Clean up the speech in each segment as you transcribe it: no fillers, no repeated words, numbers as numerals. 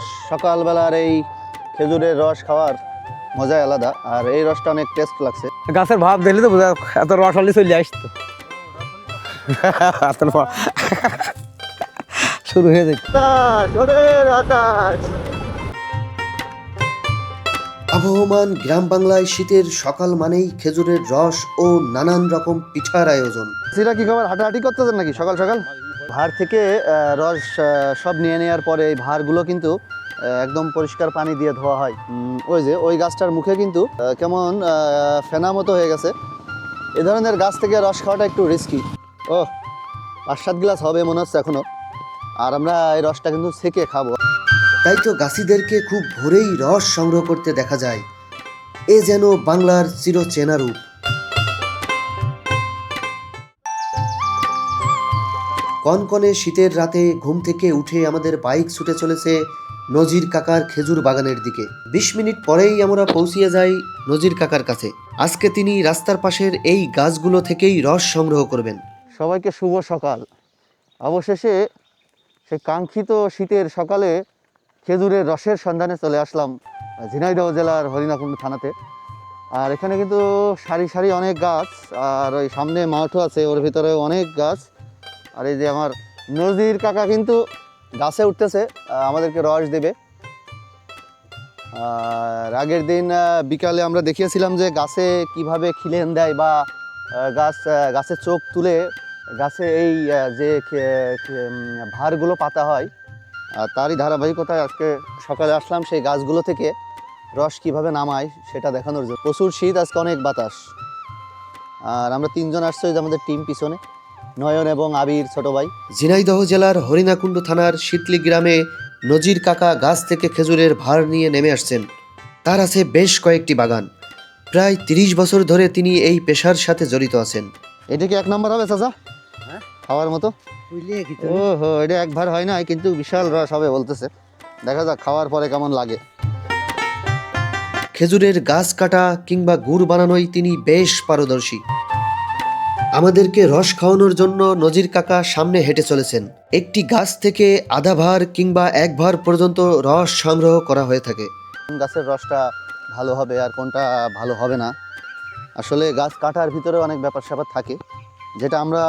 রস সকালবেলার এই খেজুরের রস খাওয়ার মজাই আলাদা, আর এই রসটা অনেক টেস্ট লাগছে। গাছের ভাব দিলে তো বোঝা এত রস হলে চলে আসতো শুরু হয়ে যায়। আবহমান গ্রাম বাংলায় শীতের সকাল মানেই খেজুরের রস ও নানান রকম পিঠার আয়োজন। সিরা কি খবর, হাঁটাহাঁটি করতেছেন নাকি সকাল সকাল? ভার থেকে রস সব নিয়ে নেওয়ার পরে এই ভারগুলো কিন্তু একদম পরিষ্কার পানি দিয়ে ধোয়া হয়। ওই যে ওই গাছটার মুখে কিন্তু কেমন ফেনা মতো হয়ে গেছে। এ ধরনের গাছ থেকে রস খাওয়াটা একটু রিস্কি। ও 5-7 গ্লাস হবে মনে হচ্ছে এখনো, আর আমরা এই রসটা কিন্তু ছেঁকে খাবো। তাই তো গাছিদেরকে খুব ভোরেই রস সংগ্রহ করতে দেখা যায়। এ যেন বাংলার চিরচেনা রূপ। কনকনে শীতের রাতে ঘুম থেকে উঠে আমাদের বাইক ছুটে চলেছে নজির কাকার খেজুর বাগানের দিকে। 20 মিনিট পরেই আমরা পৌঁছিয়ে যাই নজির কাকার কাছে। আজকে তিনি রাস্তার পাশের এই গাছগুলো থেকেই রস সংগ্রহ করবেন। সবাইকে শুভ সকাল। অবশেষে সেই কাঙ্ক্ষিত শীতের সকালে খেজুরের রসের সন্ধানে চলে আসলাম ঝিনাইদহ জেলার হরিণাকুণ্ড থানাতে। আর এখানে কিন্তু সারি সারি অনেক গাছ, আর ওই সামনে মাঠও আছে, ওর ভিতরেও অনেক গাছ। আর এই যে আমার নজির কাকা কিন্তু গাছে উঠতেছে, আমাদেরকে রস দেবে। আর আগের দিন বিকালে আমরা দেখিয়েছিলাম যে গাছে কিভাবে খিলেন দেয় বা গাছের চোখ তুলে গাছে এই যে ভারগুলো পাতা হয়, আর তারই ধারাবাহিকতায় আজকে সকালে আসলাম সেই গাছগুলো থেকে রস কিভাবে নামায় সেটা দেখানোর জন্য। প্রচুর শীত, আজকে অনেক বাতাস। আর আমরা 3 জন আসছি, যে আমাদের টিম পিছনে, নয়ন এবং আবির ছোট ভাই। ঝিনাইদহ জেলার হরিণাকুণ্ড থানার শীতলি গ্রামে নজির কাকা গাছ থেকে খেজুরের ভার নিয়ে নেমে আসছেন। তার আছে বেশ কয়েকটি বাগান। প্রায় 30 বছর ধরে তিনি এই পেশার সাথে জড়িত আছেন। এটা কি 1 নম্বর হবে চাচা খাওয়ার মতো? ওহো, এটা একবার হয় না, কিন্তু বিশাল রস হবে বলতেছে। দেখা যাক খাওয়ার পরে কেমন লাগে। খেজুরের গাছ কাটা কিংবা গুড় বানানোয় তিনি বেশ পারদর্শী। আমাদেরকে রস খাওয়ানোর জন্য নজির কাকা সামনে হেঁটে চলেছেন। একটি গাছ থেকে আধা ভার কিংবা 1 ভার পর্যন্ত রস সংগ্রহ করা হয়ে থাকে। কোন গাছের রসটা ভালো হবে আর কোনটা ভালো হবে না, আসলে গাছ কাটার ভিতরে অনেক ব্যাপার স্যাপার থাকে, যেটা আমরা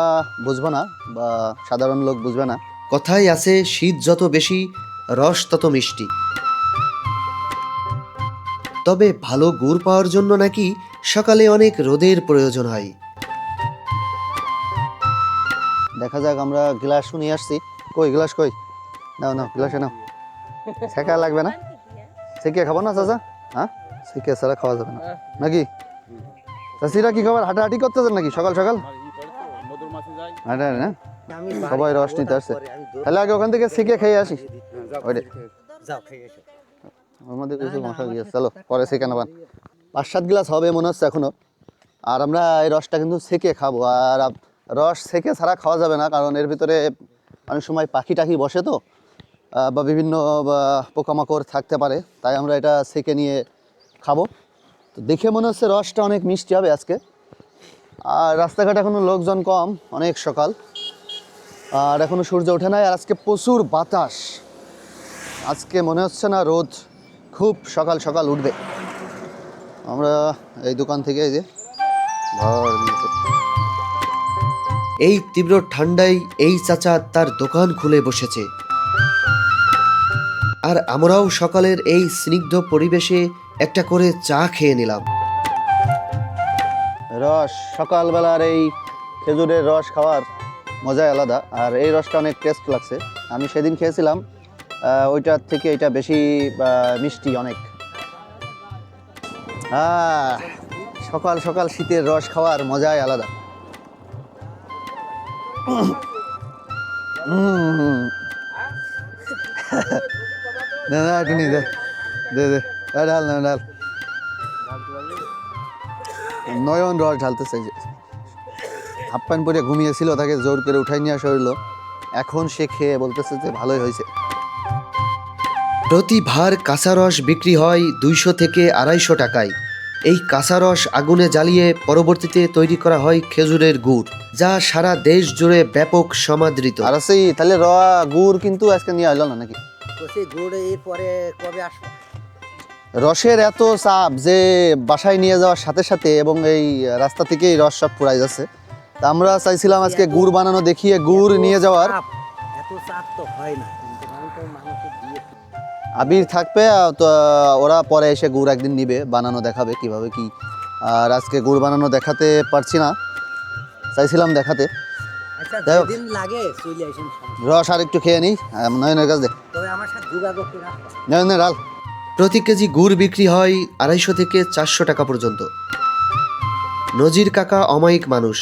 বুঝবো না বা সাধারণ লোক বুঝবে না। কথায় আছে, শীত যত বেশি রস তত মিষ্টি। তবে ভালো গুড় পাওয়ার জন্য নাকি সকালে অনেক রোদের প্রয়োজন হয়। দেখা যাক, আমরা গ্লাস নিয়ে আসছি। কই গ্লাস কই? নাও নাও, গ্লাসে নাও। ছেঁকা লাগবে না? ছেঁকে খাবো না চাচা? হ্যাঁ, ছেঁকে ছাড়া খাওয়া যাবে না নাকি? চাষিরা কি খবর, হাঁটাহাঁটি করতেছেন নাকি সকাল সকাল? হাঁটাহাঁটি না, সবাই রস নিতে আসছে। তাহলে আগে ওখান থেকে ছেঁকে খেয়ে আসি। ওইটা ওর মধ্যে কিছু মশা গিয়েছে, চলো পরে ছেঁকে নেবান। 5-7 গ্লাস হবে মনে হচ্ছে এখনো, আর আমরা এই রসটা কিন্তু ছেঁকে খাবো। আর রস ছেঁকে ছাড়া খাওয়া যাবে না, কারণ এর ভিতরে অনেক সময় পাখি টাখি বসে তো, বা বিভিন্ন পোকামাকড় থাকতে পারে, তাই আমরা এটা ছেঁকে নিয়ে খাবো। তো দেখে মনে হচ্ছে রসটা অনেক মিষ্টি হবে আজকে। আর রাস্তাঘাটে এখনো লোকজন কম, অনেক সকাল, আর এখনো সূর্য ওঠে নাই। আর আজকে প্রচুর বাতাস, আজকে মনে হচ্ছে না রোদ খুব সকাল সকাল উঠবে। আমরা এই দোকান থেকে এই যে ঘর নিয়েছি। এই তীব্র ঠান্ডায় এই চাচা তার দোকান খুলে বসেছে, আর আমরাও সকালের এই স্নিগ্ধ পরিবেশে একটা করে চা খেয়ে নিলাম। রস সকালবেলার এই খেজুরের রস খাওয়ার মজাই আলাদা, আর এই রসটা অনেক টেস্ট লাগছে। আমি সেদিন খেয়েছিলাম, ওইটার থেকে এটা বেশি মিষ্টি অনেক। সকাল সকাল শীতের রস খাওয়ার মজাই আলাদা। না না, একটু নিয়ে দে দে দে, ঢাল না ঢাল। নয়ন রস ঢালতেছে। হাফ প্যান্ট পরে ঘুমিয়েছিল, তাকে জোর করে উঠাই নিয়ে আসা হইলো, এখন সে খেয়ে বলতেছে যে ভালোই হয়েছে। প্রতি ভার কাঁচা রস বিক্রি হয় 200 থেকে 250 টাকায়। এই কাঁচা রস আগুনে জ্বালিয়ে পরবর্তীতে তৈরি করা হয় খেজুরের গুড়, যা সারা দেশ জুড়ে ব্যাপক সমাদৃত। আর সেই তাহলে গুড় কিন্তু আজকে নিয়ে আসলো না নাকি? কষে গুড় এরপরে কবে আসবো? রসের এত চাপ যে বাসায় নিয়ে যাওয়ার সাথে সাথে এবং এই রাস্তা থেকেই রস সব ফুরাই যাচ্ছে। তা আমরা চাইছিলাম আজকে গুড় বানানো দেখিয়ে গুড় নিয়ে যাওয়ার। এত চাপ তো হয় না, কিন্তু আমি তো মানুষকে দিয়ে আবির থাকবে তো ওরা পরে এসে গুড় একদিন নিবে, বানানো দেখাবে কিভাবে কি। আর আজকে গুড় বানানো দেখাতে পারছি না, চাইছিলাম দেখাতে। আচ্ছা যাই হোক। যেদিন লাগে চলে আসেন, রস আর একটু খেয়ে নিই। নয়নের কাছে দে, তবে আমার সাথে যোগাযোগ করে রাখবা। নয়নের ডাল। প্রতি কেজি গুড় বিক্রি হয় 250 থেকে 400 টাকা পর্যন্ত। নজির কাকা অমায়িক মানুষ।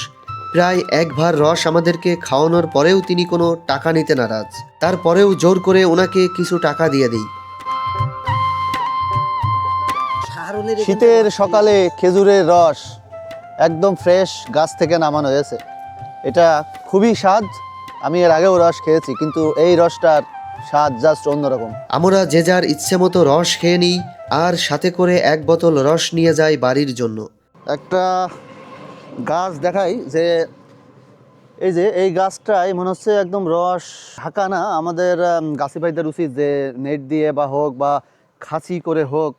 প্রায় এক ভার রস আমাদেরকে খাওয়ানোর পরেও তিনি কোনো টাকা নিতে নারাজ। তারপরেও জোর করে ওনাকে কিছু টাকা দিয়ে দিই। শাহরুলের এখানে শীতের রস সকালে খেজুরের রস একদম ফ্রেশ গাছ থেকে নামানো হয়েছে। এটা খুবই স্বাদ। আমি এর আগেও রস খেয়েছি, কিন্তু এই রসটার স্বাদ জাস্ট অন্যরকম। আমরা যে যার ইচ্ছে মতো রস খেয়ে নিই, আর সাথে করে 1 বোতল রস নিয়ে যাই বাড়ির জন্য। একটা গাছ দেখাই যে এই যে এই গাছটাই মনে হচ্ছে একদম রস ঢাকা না। আমাদের গাছি ভাইদের উচিত যে নেট দিয়ে বা হোক বা খাঁচি করে হোক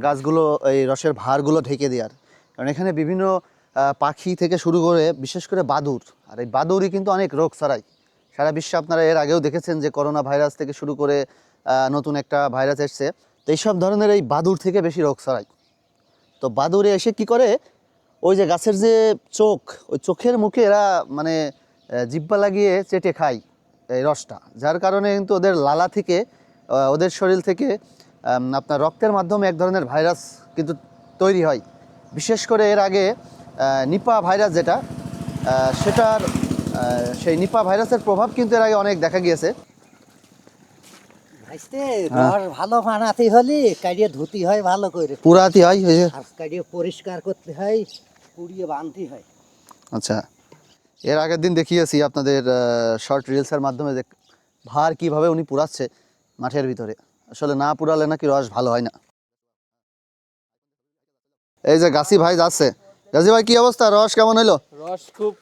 গাছগুলো এই রসের ভারগুলো ঢেকে দেওয়ার। কারণ এখানে বিভিন্ন পাখি থেকে শুরু করে বিশেষ করে বাদুড়, আর এই বাদুড়ই কিন্তু অনেক রোগ ছড়ায় সারা বিশ্বে। আপনারা এর আগেও দেখেছেন যে করোনা ভাইরাস থেকে শুরু করে নতুন একটা ভাইরাস এসছে। তো এইসব ধরনের এই বাদুড় থেকে বেশি রোগ ছড়ায়। তো বাদুড়ে এসে কি করে, ওই যে গাছের যে চোখ, ওই চোখের মুখে এরা মানে জিহ্বা লাগিয়ে চেটে খায় এই রসটা, যার কারণে কিন্তু ওদের লালা থেকে ওদের শরীর থেকে আপনার রক্তের মাধ্যমে এক ধরনের ভাইরাস কিন্তু তৈরি হয়। বিশেষ করে এর আগে নিপা ভাইরাস যেটা, সেটার সেই নিপা ভাইরাসের প্রভাব কিন্তু এর আগে অনেক দেখা গিয়েছে। ভাইস্তে রস ভালো বানাতে হলে কাটিয়ে ধুতি হয় ভালো করে, পুরাতি হয় ওই যে। আর কাটিয়ে পরিষ্কার করতে হয়, পুড়িয়ে বাঁধতে হয়। আচ্ছা, এর আগের দিন দেখিয়েছি আপনাদের শর্ট রিলসের মাধ্যমে যে ভার কিভাবে উনি পুরাচ্ছে মাঠের ভিতরে। আসলে না পুরালে নাকি রস ভালো হয় না। এই যে গাছি ভাই যাচ্ছে। গাছি ভাই কি অবস্থা, রস কেমন হইলো? রস খুব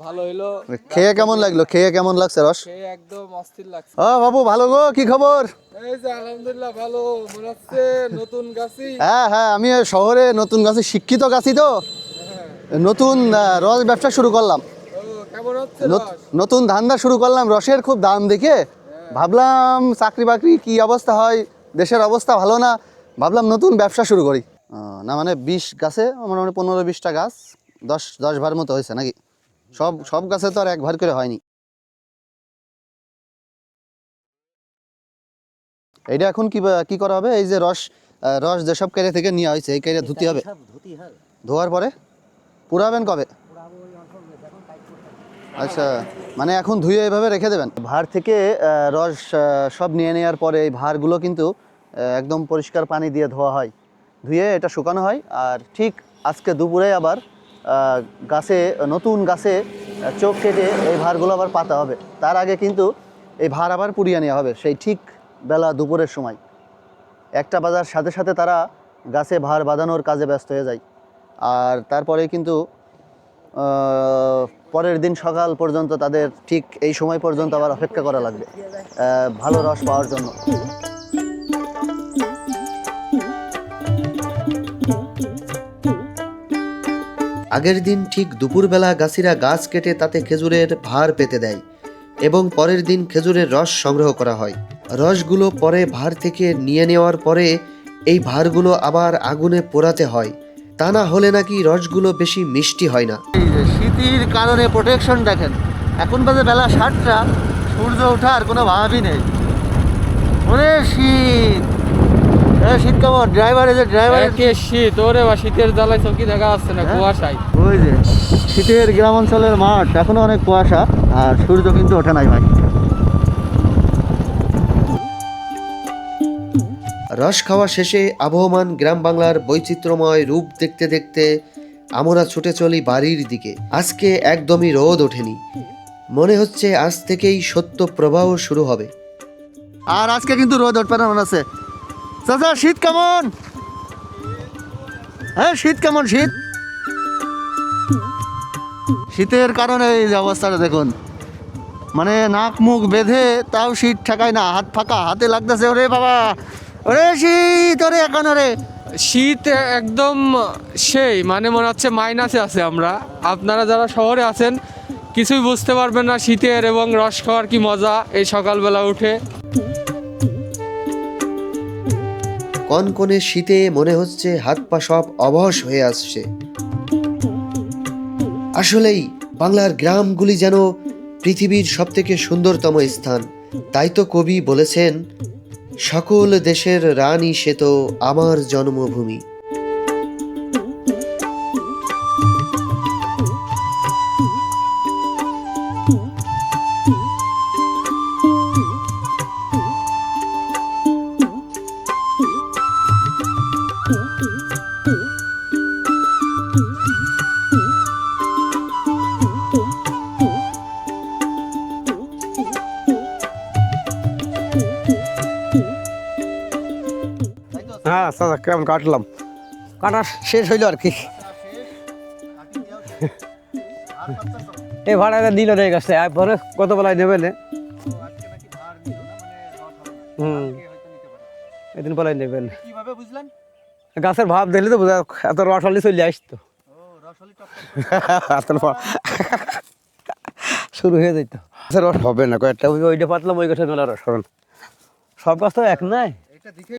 ভালো হইলো। খেয়ে কেমন লাগলো? খেয়ে কেমন লাগছে রস? খেয়ে একদম অস্থির লাগছে। ও বাবু, ভালো গো, কি খবর? এই যে আলহামদুলিল্লাহ ভালো, মনে হচ্ছে নতুন গাছি। হ্যাঁ হ্যাঁ, আমি এই শহরে নতুন গাছি, শিক্ষিত গাছি তো নতুন রস ব্যবসা শুরু করলাম। ও কেমন হচ্ছে রস? নতুন ধান্দা শুরু করলাম। রসের খুব দাম দেখে ভাবলাম চাকরি বাকরি কি অবস্থা হয়, দেশের অবস্থা ভালো না, ভাবলাম নতুন ব্যবসা শুরু করি। না মানে 20 গাছে মোটামুটি 15-20টা গাছ 10 ভার মতো হয়েছে নাকি? সব গাছে তো আর এক ভার করে হয়নি। এইটা এখন কি করা হবে? এই যে রস যেসব কেড়ে থেকে নেওয়া হয়েছে এই কেড়ে ধুতে হবে। সব ধুতি হবে, ধোয়ার পরে পুরাবেন কবে? পুরাবো ওই অল্প যখন কাজ করতে হবে। আচ্ছা, মানে এখন ধুয়ে এইভাবে রেখে দেবেন। ভার থেকে রস সব নিয়ে নেওয়ার পরে এই ভারগুলো কিন্তু একদম পরিষ্কার পানি দিয়ে ধোয়া হয়, ধুয়ে এটা শুকানো হয়। আর ঠিক আজকে দুপুরে আবার নতুন গাছে চোখ কেটে এই ভারগুলো আবার পাতা হবে। তার আগে কিন্তু এই ভার আবার পুড়িয়ে নেওয়া হবে সেই ঠিক বেলা দুপুরের সময়। 1টা বাজার সাথে সাথে তারা গাছে ভার বাঁধানোর কাজে ব্যস্ত হয়ে যায়। আর তারপরে কিন্তু পরের দিন সকাল পর্যন্ত তাদের ঠিক এই সময় পর্যন্ত আবার অপেক্ষা করা লাগবে ভালো রস পাওয়ার জন্য। আগের দিন ঠিক দুপুরবেলা গাছিরা গাছ কেটে তাতে খেজুরের ভার পেতে দেয় এবং পরের দিন খেজুরের রস সংগ্রহ করা হয়। রসগুলো পরে ভার থেকে নিয়ে নেওয়ার পরে এই ভারগুলো আবার আগুনে পোড়াতে হয়, তা না হলে নাকি রসগুলো বেশি মিষ্টি হয় না। এই যে শীতের কারণে প্রোটেকশন দেখেন, এখন বাজে বেলা 7টা, সূর্য ওঠার কোনো ভাবই নেই। ওরে শীত, শীত কেমন? ড্রাইভার একে শীত, ওরে বা শীতের জ্বালায় চৌকি দেখা যাচ্ছে না, কুয়াশায়। ওই যে শীতের গ্রাম অঞ্চলের মাঠ, এখনো অনেক কুয়াশা আর সূর্য কিন্তু ওঠে নাই ভাই। রস খাওয়া শেষে আবহমান গ্রাম বাংলার বৈচিত্র্যময় রূপ দেখতে দেখতে আমরা ছুটে চলি বাড়ির দিকে। আজকে একদমই রোদ ওঠেনি, মনে হচ্ছে আজ থেকেই সত্য প্রবাহ শুরু হবে। আর আজকে কিন্তু রোদ উঠবে না মনে আছে। চাচা শীত কেমন? হ্যাঁ শীত কেমন? শীতের কারণে এই যে অবস্থাটা দেখুন, মানে নাক মুখ বেঁধে তাও শীত ঠেকায় না, হাত ফাঁকা, হাতে লাগতেছে। ওরে বাবা, ওরে শীত, ওরে এখন ওরে। শীত একদম সেই মানে মনে হচ্ছে মাইনাসে আছে আমরা। আপনারা যারা শহরে আছেন কিছুই বুঝতে পারবেন না শীতের এবং রস খাওয়ার কি মজা এই সকালবেলা উঠে। কনকনে শীতে মনে হচ্ছে হাত পা সব অবশ হয়ে আসছে। আসলেই বাংলার গ্রামগুলি যেন পৃথিবীর সবথেকে সুন্দরতম স্থান। তাই তো কবি বলেছেন, সকল দেশের রানী সে তো আমার জন্মভূমি। হ্যাঁ চাচা কেমন কাটলাম, কাটা শেষ হইলো আর কি। এই ভাড়া দিল রে গেছে, পরে কত বেলায় নেবে নে? এদিন বেলায় নেবেন। কিভাবে বুঝলেন? গাছের ভাব দেখলে তো বোঝা, এত রসালি চলে আসতো, শুরু হয়ে যেত। গাছের রস হবে না কয়েকটা, ওইটা পাতলাম, ওই গাছের মেলা রস হবে না। সব গাছ তো এক নাই।